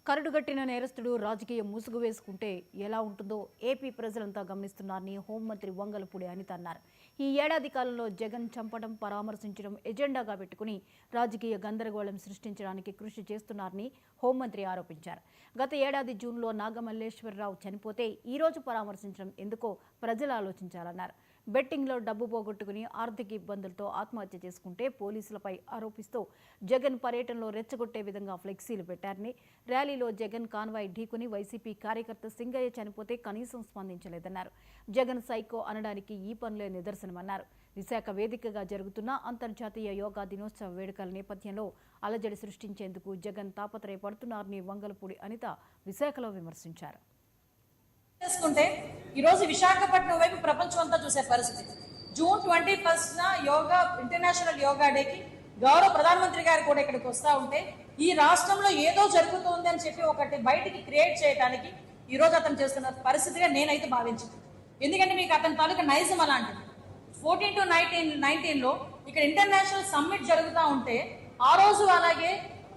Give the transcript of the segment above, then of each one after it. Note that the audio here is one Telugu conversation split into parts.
కరడుగట్టిన నేరస్తుడు రాజకీయ ముసుగు వేసుకుంటే ఎలా ఉంటుందో ఏపీ ప్రజలంతా గమనిస్తున్నారని హోంమంత్రి వంగలపూడి అనిత అన్నారు. ఈ ఏడాది కాలంలో జగన్ చంపడం, పరామర్శించడం ఎజెండాగా పెట్టుకుని రాజకీయ గందరగోళం సృష్టించడానికి కృషి చేస్తున్నారని హోంమంత్రి ఆరోపించారు. గత ఏడాది జూన్లో నాగమల్లేశ్వరరావు చనిపోతే ఈ రోజు పరామర్శించడం ఎందుకో ప్రజలు ఆలోచించాలన్నారు. బెట్టింగ్లో డబ్బు పోగొట్టుకుని ఆర్థిక ఇబ్బందులతో ఆత్మహత్య చేసుకుంటే పోలీసులపై ఆరోపిస్తూ జగన్ పర్యటనలో రెచ్చగొట్టే విధంగా ఫ్లెక్సీలు పెట్టారని, ర్యాలీలో జగన్ కాన్వాయ్ ఢీకుని వైసీపీ కార్యకర్త సింగయ్య చనిపోతే కనీసం స్పందించలేదన్నారు. జగన్ సైకో అనడానికి ఈ పనులే నిదర్శనమన్నారు. విశాఖ వేదికగా జరుగుతున్న అంతర్జాతీయ యోగా దినోత్సవ వేడుకల నేపథ్యంలో అలజడి సృష్టించేందుకు జగన్ తాపత్రయపడుతున్నారని వంగలపూడి అనిత విశాఖలో విమర్శించారు. చేసుకుంటే ఈరోజు విశాఖపట్నం వైపు ప్రపంచం అంతా చూసే పరిస్థితి. జూన్ 21న యోగా ఇంటర్నేషనల్ యోగా డేకి గౌరవ ప్రధానమంత్రి గారు కూడా ఇక్కడికి వస్తూ ఉంటే ఈ రాష్ట్రంలో ఏదో జరుగుతుంది అని చెప్పి ఒకటి బయటికి క్రియేట్ చేయడానికి ఈ రోజు అతను చేస్తున్న పరిస్థితిగా నేనైతే భావించాను. ఎందుకంటే మీకు అతని తాలూకా నైజం అలాంటిది. 14 to 19లో ఇక్కడ ఇంటర్నేషనల్ సమ్మిట్ జరుగుతూ ఉంటే ఆ రోజు అలాగే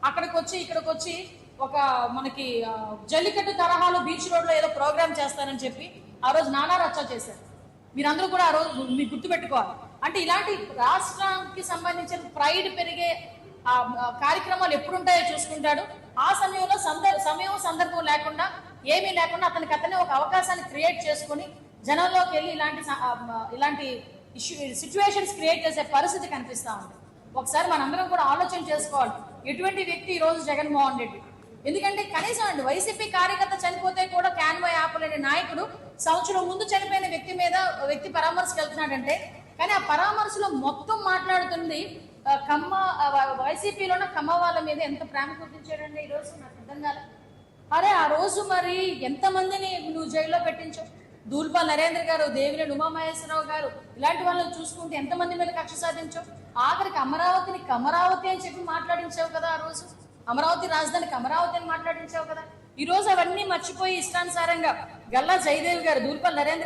ఇక్కడికి వచ్చి ఒక మనకి జల్లికట్టు తరహాలో బీచ్ రోడ్ లో ఏదో ప్రోగ్రామ్ చేస్తానని చెప్పి ఆ రోజు నానా రచ్చ చేశారు. మీరందరూ కూడా ఆ రోజు మీకు గుర్తుపెట్టుకోవాలి. అంటే ఇలాంటి రాష్ట్రానికి సంబంధించిన ప్రైడ్ పెరిగే కార్యక్రమాలు ఎప్పుడుంటాయో చూసుకుంటాడు. ఆ సమయంలో సందర్భం లేకుండా ఏమీ లేకుండా అతనే ఒక అవకాశాన్ని క్రియేట్ చేసుకుని జనంలోకి వెళ్ళి ఇలాంటి సిచ్యువేషన్స్ క్రియేట్ చేసే పరిస్థితి కనిపిస్తా ఉంది. ఒకసారి మనందరం కూడా ఆలోచన చేసుకోవాలి, ఎటువంటి వ్యక్తి ఈ రోజు జగన్మోహన్ రెడ్డి. ఎందుకంటే కనీసం వైసీపీ కార్యకర్త చనిపోతే కూడా క్యాన్వాయ్ ఆపలేని నాయకుడు సంవత్సరం ముందు చనిపోయిన వ్యక్తి పరామర్శకు వెళ్తున్నాడంటే, కానీ ఆ పరామర్శలో మొత్తం మాట్లాడుతుంది వైసీపీలో కమ్మ వాళ్ళ మీద ఎంత ప్రేమ గుర్తించాడండి ఈ రోజు నాకు అర్థం కాలే. అరే ఆ రోజు మరి ఎంతమందిని నువ్వు జైల్లో పెట్టించావు? దూల్పాల్ నరేంద్ర గారు, దేవినేని ఉమామహేశ్వరరావు గారు, ఇలాంటి వాళ్ళని చూసుకుంటే ఎంతమంది మీద కక్ష సాధించావు? ఆఖరికి అమరావతి అని చెప్పి మాట్లాడించావు కదా ఆ రోజు. అమరావతి రాజధానికి అమరావతి అని మాట్లాడించావు కదా. ఈ రోజు అవన్నీ మర్చిపోయి ఇష్టానుసారంగా గల్లా జయదేవి గారు, దూల్పాల్ నరేంద్ర గారు